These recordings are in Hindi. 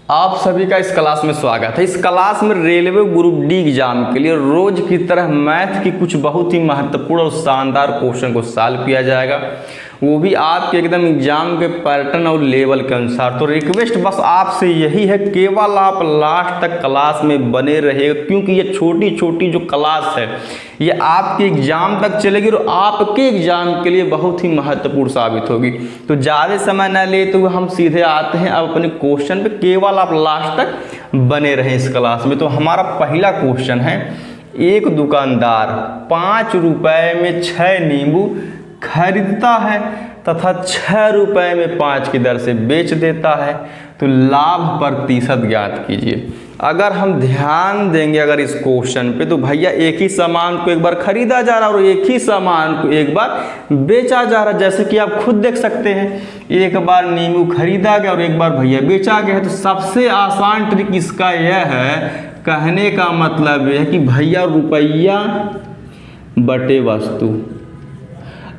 आप सभी का इस क्लास में स्वागत है। इस क्लास में रेलवे ग्रुप डी एग्जाम के लिए रोज की तरह मैथ की कुछ बहुत ही महत्वपूर्ण और शानदार क्वेश्चन को सॉल्व किया जाएगा, वो भी आपके एकदम एग्जाम के पैटर्न और लेवल के अनुसार। तो रिक्वेस्ट बस आपसे यही है, केवल आप लास्ट तक क्लास में बने रहिएगा, क्योंकि ये छोटी छोटी जो क्लास है ये आपके एग्जाम तक चलेगी और आपके एग्जाम के लिए बहुत ही महत्वपूर्ण साबित होगी। तो ज़्यादा समय न लेते हुए हम सीधे आते हैं अब अपने क्वेश्चन पे। केवल आप लास्ट तक बने रहें इस क्लास में। तो हमारा पहला क्वेश्चन है, एक दुकानदार 5 रुपए में 6 नींबू खरीदता है तथा 6 रुपए में 5 की दर से बेच देता है, तो लाभ प्रतिशत ज्ञात कीजिए। अगर हम ध्यान देंगे अगर इस क्वेश्चन पे, तो भैया एक ही सामान को एक बार खरीदा जा रहा है और एक ही सामान को एक बार बेचा जा रहा है। जैसे कि आप खुद देख सकते हैं, एक बार नींबू खरीदा गया और एक बार भैया बेचा गया है। तो सबसे आसान ट्रिक इसका यह है, कहने का मतलब यह है कि भैया रुपया बटे वस्तु।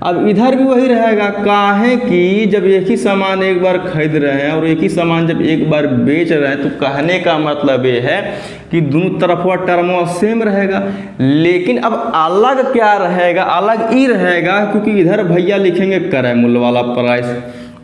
अब इधर भी वही रहेगा, काहे कि जब एक ही सामान एक बार खरीद रहे हैं और एक ही सामान जब एक बार बेच रहे हैं, तो कहने का मतलब ये है कि दोनों तरफ का टर्म सेम रहेगा। लेकिन अब अलग क्या रहेगा, अलग ही रहेगा, क्योंकि इधर भैया लिखेंगे क्रय मूल्य वाला प्राइस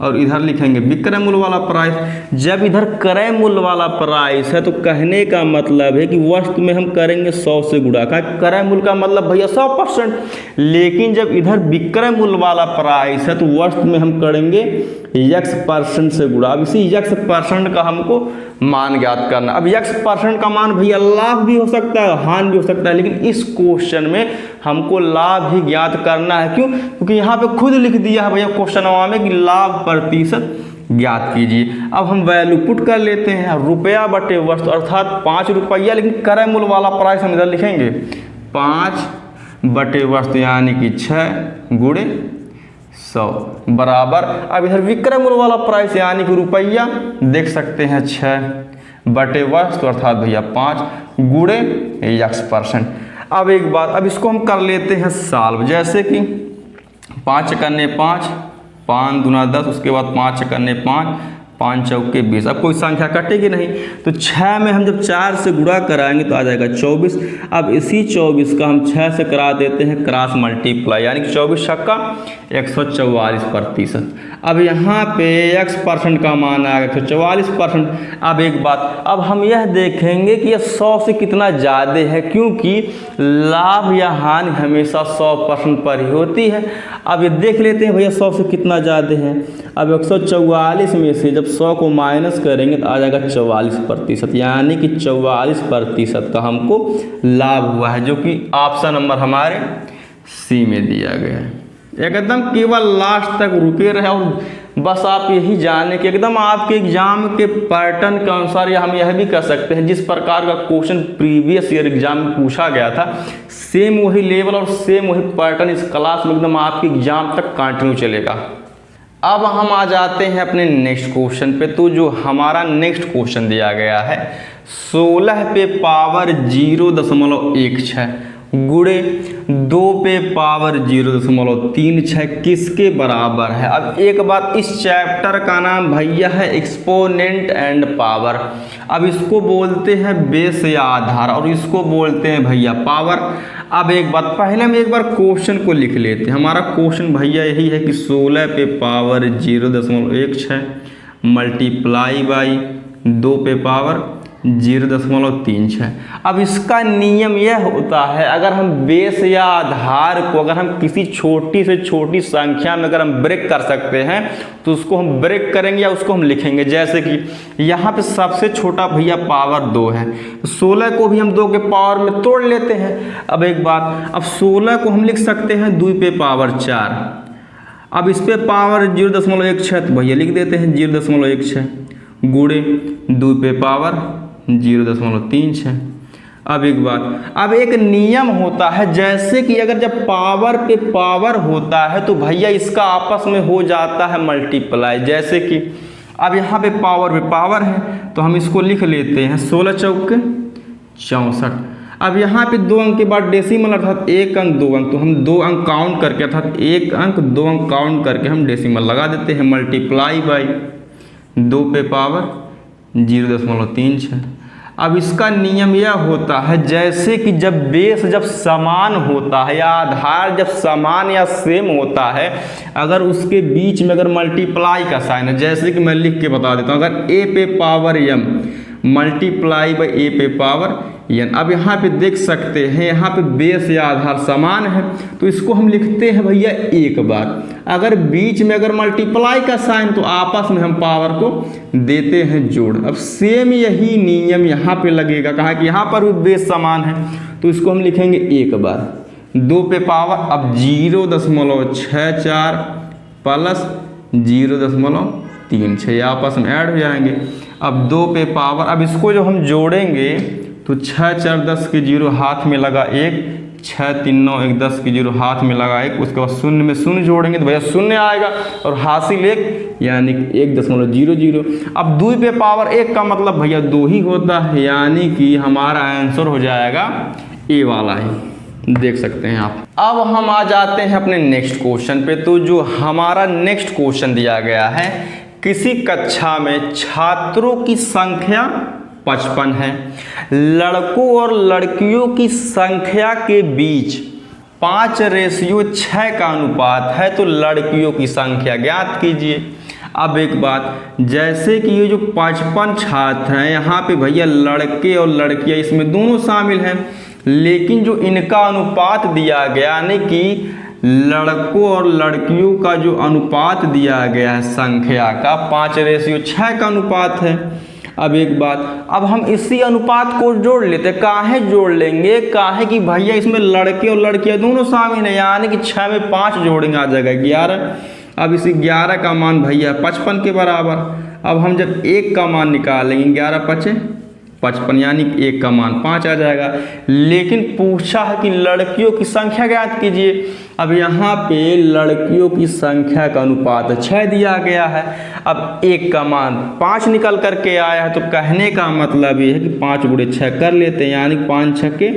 और इधर लिखेंगे विक्रय मूल्य वाला प्राइस। जब इधर क्रय मूल्य वाला प्राइस है तो कहने का मतलब है कि वस्तु में हम करेंगे 100 से गुणा का। क्रय मूल्य का मतलब भैया 100%। लेकिन जब इधर विक्रय मूल्य वाला प्राइस है तो वस्तु में हम करेंगे x% से गुणा। अब इसी x% का हमको मान ज्ञात करना। अब x% का मान भैया लाभ भी हो सकता है, हानि भी हो सकता है, लेकिन इस क्वेश्चन में हमको लाभ ही ज्ञात करना है। क्यों? क्योंकि यहाँ पे खुद लिख दिया है भैया क्वेश्चन में कि लाभ प्रतिशत ज्ञात कीजिए। अब हम वैल्यू पुट कर लेते हैं, रुपया बटे वस्तु अर्थात 5 रुपया, लेकिन क्रय मूल्य वाला प्राइस हम इधर लिखेंगे 5 बटे वस्तु यानी कि 6 गुणे 100 बराबर। अब इधर विक्रय मूल्य वाला प्राइस यानी कि रुपया देख सकते हैं 6 बटे वस्तु अर्थात भैया 5 गुणे x%। अब एक बात, अब इसको हम कर लेते हैं सॉल्व। जैसे कि 5 करने 5, 5 दूना 10, उसके बाद 5 करने 5, 5 चौके 20। अब कोई संख्या कटेगी नहीं, तो 6 में हम जब 4 से गुणा कराएंगे तो आ जाएगा 24। अब इसी 24 का हम 6 से करा देते हैं क्रॉस मल्टीप्लाई, यानी कि 24 छक्का 144%। अब यहाँ पे x% का मान आ गया 144%। अब एक बात, अब हम यह देखेंगे कि यह 100 से कितना ज़्यादा है, क्योंकि लाभ या हानि हमेशा 100% पर ही होती है। अब ये देख लेते हैं भैया 100 से कितना ज़्यादा है। अब 144 में से जब 100 को माइनस करेंगे तो आ जाएगा 44%, यानी कि 44% का हमको लाभ हुआ है, जो कि ऑप्शन नंबर हमारे सी में दिया गया है। एकदम केवल लास्ट तक रुके रहे और बस आप यही जाने कि एकदम आपके एग्जाम के पैटर्न के अनुसार, या हम यह भी कह सकते हैं जिस प्रकार का क्वेश्चन प्रीवियस ईयर एग्जाम में पूछा गया था, सेम वही लेवल और सेम वही पैटर्न इस क्लास में एकदम आपके एग्जाम तक कंटिन्यू चलेगा। अब हम आ जाते हैं अपने नेक्स्ट क्वेश्चन पे। तो जो हमारा नेक्स्ट क्वेश्चन दिया गया है, 16 पे पावर 0.16 गुणे 2 पे पावर 0.36 किसके बराबर है। अब एक बात, इस चैप्टर का नाम भैया है एक्सपोनेंट एंड पावर। अब इसको बोलते हैं बेस या आधार और इसको बोलते हैं भैया पावर। अब एक बात, पहले हम एक बार क्वेश्चन को लिख लेते हैं। हमारा क्वेश्चन भैया यही है कि 16 पे पावर 0.16 मल्टीप्लाई बाई 2 पे पावर 0.36। अब इसका नियम यह होता है, अगर हम बेस या आधार को अगर हम किसी छोटी से छोटी संख्या में अगर हम ब्रेक कर सकते हैं तो उसको हम ब्रेक करेंगे या उसको हम लिखेंगे। जैसे कि यहाँ पे सबसे छोटा भैया पावर 2 है, 16 को भी हम 2 के पावर में तोड़ लेते हैं। अब एक बात, अब 16 को हम लिख सकते हैं 2 पे पावर 4। अब इस पे पावर 0.16 तो भैया लिख देते हैं 0.16 गुणे 2 पे पावर 0.36। अब एक बात, अब एक नियम होता है, जैसे कि अगर जब पावर पे पावर होता है तो भैया इसका आपस में हो जाता है मल्टीप्लाई। जैसे कि अब यहाँ पे पावर है तो हम इसको लिख लेते हैं 16 चौके 64। अब यहाँ पे 2 अंक के बाद डेसिमल अर्थात 1 अंक 2 अंक, तो हम 2 अंक काउंट करके अर्थात 1 अंक 2 अंक काउंट करके हम डेसिमल लगा देते हैं मल्टीप्लाई बाई 2 पे पावर 0.36। अब इसका नियम यह होता है जैसे कि जब बेस जब समान होता है या आधार जब समान या सेम होता है, अगर उसके बीच में अगर मल्टीप्लाई का साइन है, जैसे कि मैं लिख के बता देता हूँ, अगर a पे power m multiply by a पे पावर n। अब यहाँ पे देख सकते हैं यहाँ पे बेस या आधार समान है तो इसको हम लिखते हैं भैया एक बार। अगर बीच में अगर मल्टीप्लाई का साइन तो आपस में हम पावर को देते हैं जोड़। अब सेम यही नियम यहाँ पे लगेगा, कहा कि यहाँ पर भी बेस समान है तो इसको हम लिखेंगे एक बार। 2 पे पावर अब 0.64 प्लस 0.36 आपस में ऐड हो जाएंगे। अब 2 पे पावर, अब इसको जो हम जोड़ेंगे तो 6 4 10 के 0 हाथ में लगा 1, 6 3 9 1 10 के 0 हाथ में लगा 1, उसके बाद शून्य में शून्य जोड़ेंगे तो भैया शून्य आएगा और हासिल 1 यानी 1.00। अब 2 पे पावर 1 का मतलब भैया 2 ही होता है, यानी कि हमारा आंसर हो जाएगा ए वाला ही, देख सकते हैं आप। अब हम आ जाते हैं अपने नेक्स्ट क्वेश्चन पे। तो जो हमारा नेक्स्ट क्वेश्चन दिया गया है, किसी कक्षा में छात्रों की संख्या 55 है, लड़कों और लड़कियों की संख्या के बीच 5:6 का अनुपात है, तो लड़कियों की संख्या ज्ञात कीजिए। अब एक बात, जैसे कि ये जो 55 छात्र हैं, यहाँ पे भैया लड़के और लड़कियाँ इसमें दोनों शामिल हैं, लेकिन जो इनका अनुपात दिया गया यानी कि लड़कों और लड़कियों का जो अनुपात दिया गया है संख्या का 5:6 का अनुपात है। अब एक बात, अब हम इसी अनुपात को जोड़ लेते, काहे जोड़ लेंगे, काहे कि भैया इसमें लड़के और लड़कियां दोनों शामिल है, यानी कि 6 में 5 जोड़ेंगे आ जाएगा 11। अब इसी 11 का मान भैया 55 के बराबर। अब हम जब 1 का मान निकालेंगे 11 5 55 यानी 1 का मान 5 आ जाएगा। लेकिन पूछा है कि लड़कियों की संख्या ज्ञात कीजिए। अब यहाँ पे लड़कियों की संख्या का अनुपात 6 दिया गया है। अब 1 का मान 5 निकल करके आया है, तो कहने का मतलब ये है कि 5 × 6 कर लेते हैं, यानी 5 6 के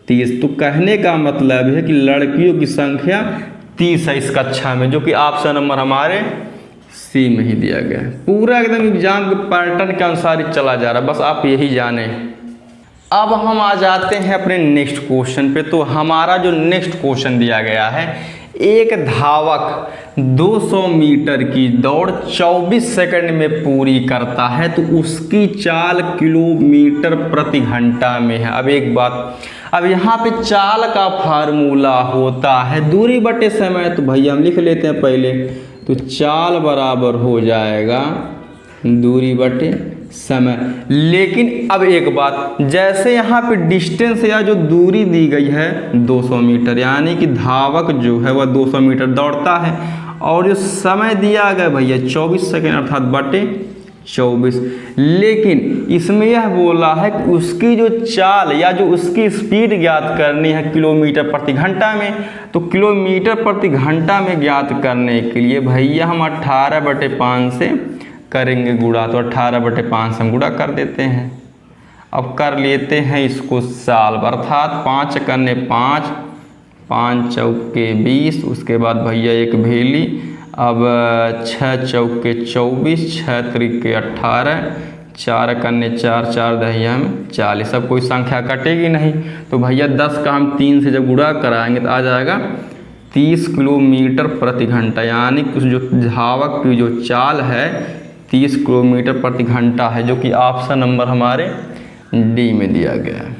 30। तो कहने का मतलब है कि लड़कियों की संख्या 30 है इस कक्षा में, जो कि ऑप्शन नंबर हमारे सी में ही दिया गया है। पूरा एकदम एग्जाम के पैटर्न के अनुसार ही चला जा रहा है, बस आप यही जाने। अब हम आ जाते हैं अपने नेक्स्ट क्वेश्चन पे। तो हमारा जो नेक्स्ट क्वेश्चन दिया गया है, एक धावक 200 मीटर की दौड़ 24 सेकंड में पूरी करता है, तो उसकी चाल किलोमीटर प्रति घंटा में है। अब एक बात, अब यहाँ पे चाल का फार्मूला होता है दूरी बटे समय, तो भैया हम लिख लेते हैं पहले। तो चाल बराबर हो जाएगा दूरी बटे समय। लेकिन अब एक बात, जैसे यहाँ पे डिस्टेंस या जो दूरी दी गई है 200 मीटर, यानी कि धावक जो है वह 200 मीटर दौड़ता है, और जो समय दिया गया भैया 24 सेकंड अर्थात बटे 24। लेकिन इसमें यह बोला है कि उसकी जो चाल या जो उसकी स्पीड ज्ञात करनी है किलोमीटर प्रति घंटा में। तो किलोमीटर प्रति घंटा में ज्ञात करने के लिए भैया हम 18/5 से करेंगे गुणा, तो 18/5 से हम गुणा कर देते हैं। अब कर लेते हैं इसको साल, अर्थात 5 करने 5, 5 चौके 20, उसके बाद भैया एक भेली, अब 6 चौके 24, 6 त्रिके 18, 4 करने 4, 4 दहिया में 40। अब कोई संख्या कटेगी नहीं, तो भैया 10 का हम 3 से जब गुणा कराएंगे तो आ जाएगा 30 किलोमीटर प्रति घंटा, यानी कि जो धावक की जो चाल है 30 किलोमीटर प्रति घंटा है, जो कि ऑप्शन नंबर हमारे डी में दिया गया है।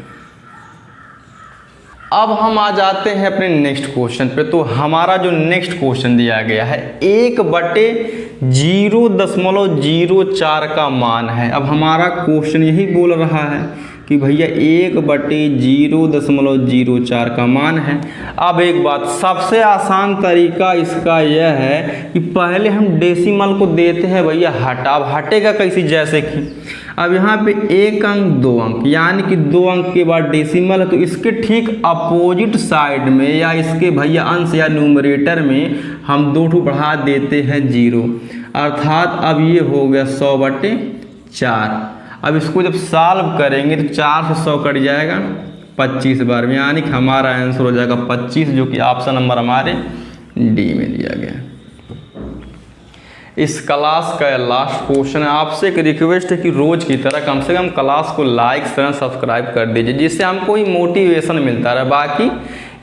अब हम आ जाते हैं अपने नेक्स्ट क्वेश्चन पे। तो हमारा जो नेक्स्ट क्वेश्चन दिया गया है 1/0.04 का मान है। अब हमारा क्वेश्चन यही बोल रहा है कि भैया 1/0.04 का मान है। अब एक बात, सबसे आसान तरीका इसका यह है कि पहले हम डेसिमल को देते हैं भैया हटा। अब हटेगा कैसी, जैसे कि अब यहाँ पे 1 अंक 2 अंक, यानी कि 2 अंक के बाद डेसिमल है, तो इसके ठीक अपोजिट साइड में या इसके भैया अंश या न्यूमरेटर में हम 2 बढ़ा देते हैं 0, अर्थात अब ये हो गया 100/4। अब इसको जब सॉल्व करेंगे तो 4 से 100 कट जाएगा 25 बार में, यानी कि हमारा आंसर हो जाएगा 25, जो कि ऑप्शन नंबर हमारे डी में दिया गया है। इस क्लास का लास्ट क्वेश्चन है। आपसे एक रिक्वेस्ट है कि रोज की तरह कम से कम क्लास को लाइक शेयर सब्सक्राइब कर दीजिए, जिससे हमको ही मोटिवेशन मिलता रहे। बाकी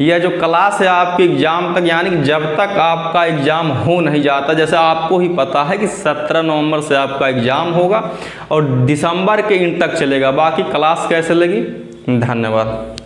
यह जो क्लास है आपके एग्जाम तक, यानी कि जब तक आपका एग्जाम हो नहीं जाता, जैसे आपको ही पता है कि 17 नवंबर से आपका एग्जाम होगा और दिसंबर के एंड तक चलेगा। बाकी क्लास कैसे लगी, धन्यवाद।